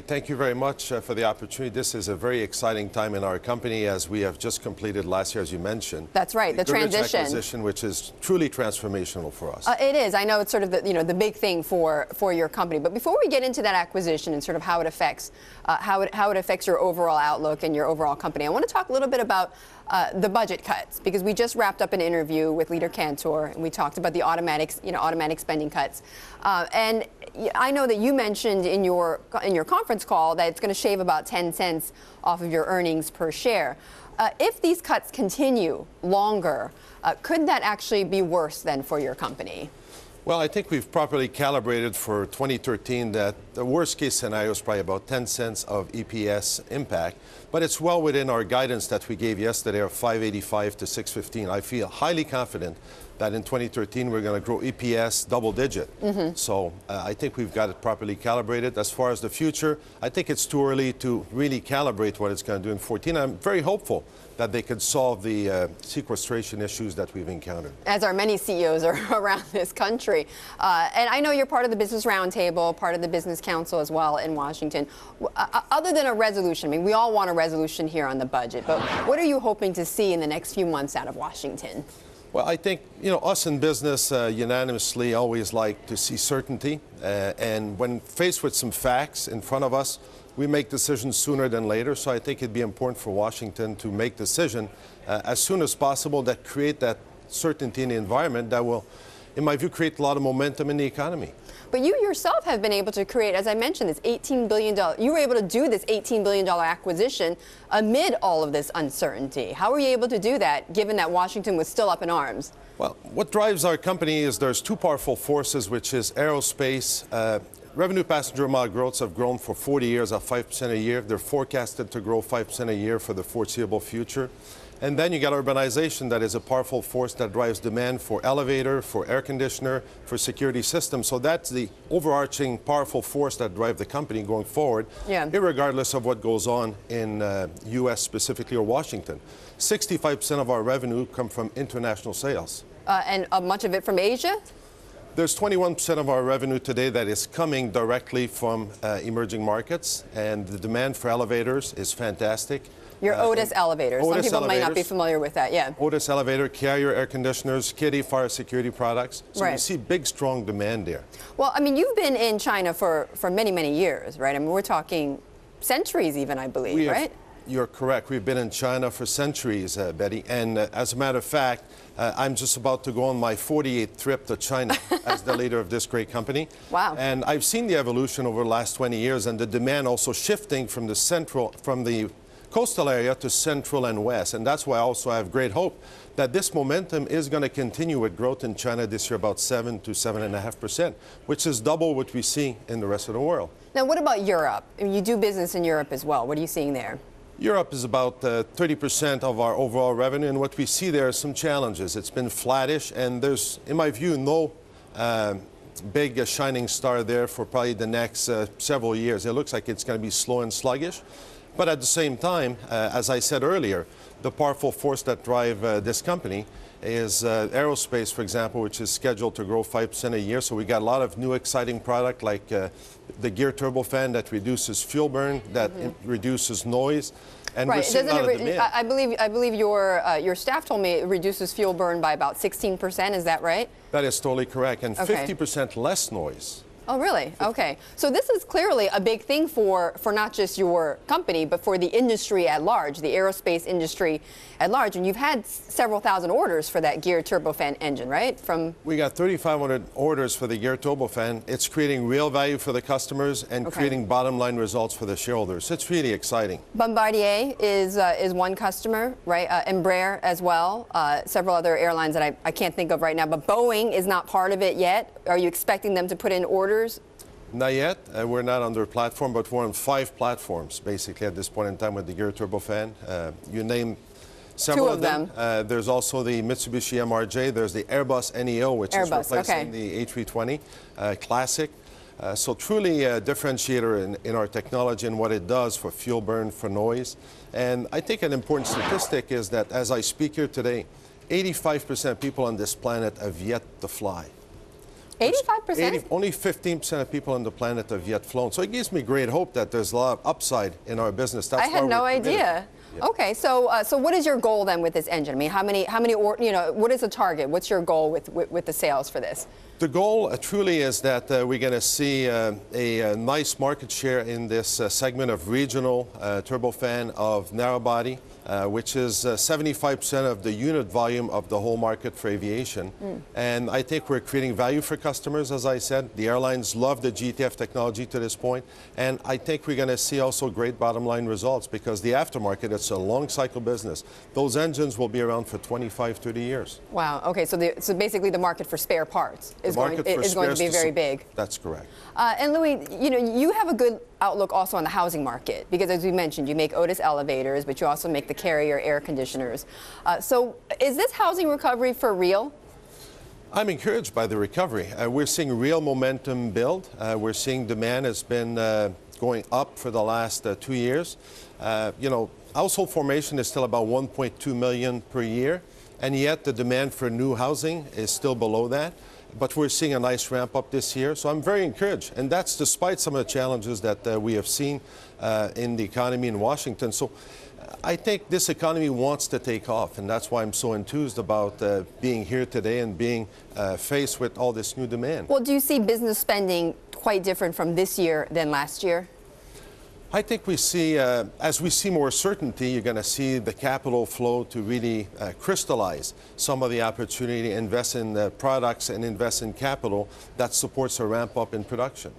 thank you very much for the opportunity. This is a very exciting time in our company as we have just completed last year, as you mentioned. That's right, the transition. Acquisition, which is truly transformational for us. It is. I know it's sort of the big thing for your company. But before we get into that acquisition and sort of how it affects your overall outlook and your overall company, I want to talk a little bit about the budget cuts, because we just wrapped up an interview with Leader Cantor and we talked about the automatic spending cuts. And I know that you mentioned in your conference call that it's going to shave about 10 cents off of your earnings per share. If these cuts continue longer, could that actually be worse than for your company? Well, I think we've properly calibrated for 2013 that the worst case scenario is probably about 10 cents of EPS impact, but it's well within our guidance that we gave yesterday of 585 to 615. I feel highly confident that in 2013 we're going to grow EPS double digit. So I think we've got it properly calibrated. As far as the future, I think it's too early to really calibrate what it's going to do in 2014. I'm very hopeful that they could solve the sequestration issues that we've encountered. As are many CEOs around this country. And I know you're part of the Business Roundtable, part of the Business Council as well in Washington. Other than a resolution, I mean, we all want a resolution here on the budget, but what are you hoping to see in the next few months out of Washington? Well, I think, us in business unanimously always like to see certainty. And when faced with some facts in front of us, we make decisions sooner than later. So I think it'd be important for Washington to make decisions as soon as possible that create that certainty in the environment that will, in my view, create a lot of momentum in the economy. But you yourself have been able to create, as I mentioned, this $18 billion. You were able to do this $18 billion acquisition amid all of this uncertainty. How were you able to do that, given that Washington was still up in arms? Well, what drives our company is there's two powerful forces, which is aerospace. Revenue passenger mile growths have grown for 40 years at 5% a year. They're forecasted to grow 5% a year for the foreseeable future. And then you got urbanization that is a powerful force that drives demand for elevator, for air conditioner, for security systems. So that's the overarching powerful force that drives the company going forward, irregardless of what goes on in U.S. specifically or Washington. 65% of our revenue come from international sales. And much of it from Asia? There's 21% of our revenue today that is coming directly from emerging markets, and the demand for elevators is fantastic. Your Otis elevators. Some people might not be familiar with that, Otis elevator, Carrier air conditioners, Kitty fire security products. So we see big, strong demand there. Well, I mean, you've been in China for many, many years, right? I mean, we're talking centuries even, I believe, right? You're correct. We've been in China for centuries, Betty. And as a matter of fact, I'm just about to go on my 48th trip to China as the leader of this great company. Wow. And I've seen the evolution over the last 20 years and the demand also shifting from the coastal area to central and west. And that's why also I have great hope that this momentum is going to continue with growth in China this year about 7 to 7.5%, which is double what we see in the rest of the world. Now, what about Europe? I mean, you do business in Europe as well. What are you seeing there? Europe is about 30% of our overall revenue, and what we see there are some challenges. It's been flattish, and there's, in my view, no big shining star there for probably the next several years. It looks like it's going to be slow and sluggish. But at the same time, as I said earlier, the powerful force that drive this company is aerospace, for example, which is scheduled to grow 5% a year. So we got a lot of new exciting product like the gear turbofan that reduces fuel burn, that reduces noise. And we're seeing a lot of demand. I believe your staff told me it reduces fuel burn by about 16%. Is that right? That is totally correct. And 50% less noise. Oh, really? Okay. So this is clearly a big thing for not just your company, but for the industry at large, the aerospace industry at large. And you've had several thousand orders for that geared turbofan engine, right? We got 3,500 orders for the geared turbofan. It's creating real value for the customers and creating bottom line results for the shareholders. It's really exciting. Bombardier is one customer, right? Embraer as well. Several other airlines that I can't think of right now, but Boeing is not part of it yet. Are you expecting them to put in orders? Not yet. We're not under a platform, but we're on 5 platforms, basically, at this point in time with the geared turbofan. You name several of them. There's also the Mitsubishi MRJ. There's the Airbus NEO, which is replacing the A320 Classic. So truly a differentiator in our technology and what it does for fuel burn, for noise. And I think an important statistic is that as I speak here today, 85% of people on this planet have yet to fly. 85%? Only 15% of people on the planet have yet flown. So it gives me great hope that there's a lot of upside in our business. That's I had no idea. Yeah. Okay, so what is your goal then with this engine? I mean, how many, what is the target? What's your goal with the sales for this? The goal truly is that we're going to see a nice market share in this segment of regional turbofan of narrow body, which is 75% of the unit volume of the whole market for aviation. And I think we're creating value for customers, as I said. The airlines love the GTF technology to this point. And I think we're going to see also great bottom line results because the aftermarket, it's a long cycle business. Those engines will be around for 25, 30 years. Wow. Okay, so basically the market for spare parts is going to be very big. That's correct. And Louis, you have a good outlook also on the housing market because, as we mentioned, you make Otis elevators, but you also make the Carrier air conditioners. So is this housing recovery for real? I'm encouraged by the recovery. We're seeing real momentum build. We're seeing demand has been going up for the last 2 years. Household formation is still about 1.2 million per year, and yet the demand for new housing is still below that. But we're seeing a nice ramp up this year, so I'm very encouraged. And that's despite some of the challenges that we have seen in the economy in Washington. So I think this economy wants to take off, and that's why I'm so enthused about being here today and being faced with all this new demand. Well, do you see business spending quite different from this year than last year? I think we see, as we see more certainty, you're going to see the capital flow to really crystallize some of the opportunity, invest in products and invest in capital that supports a ramp up in production.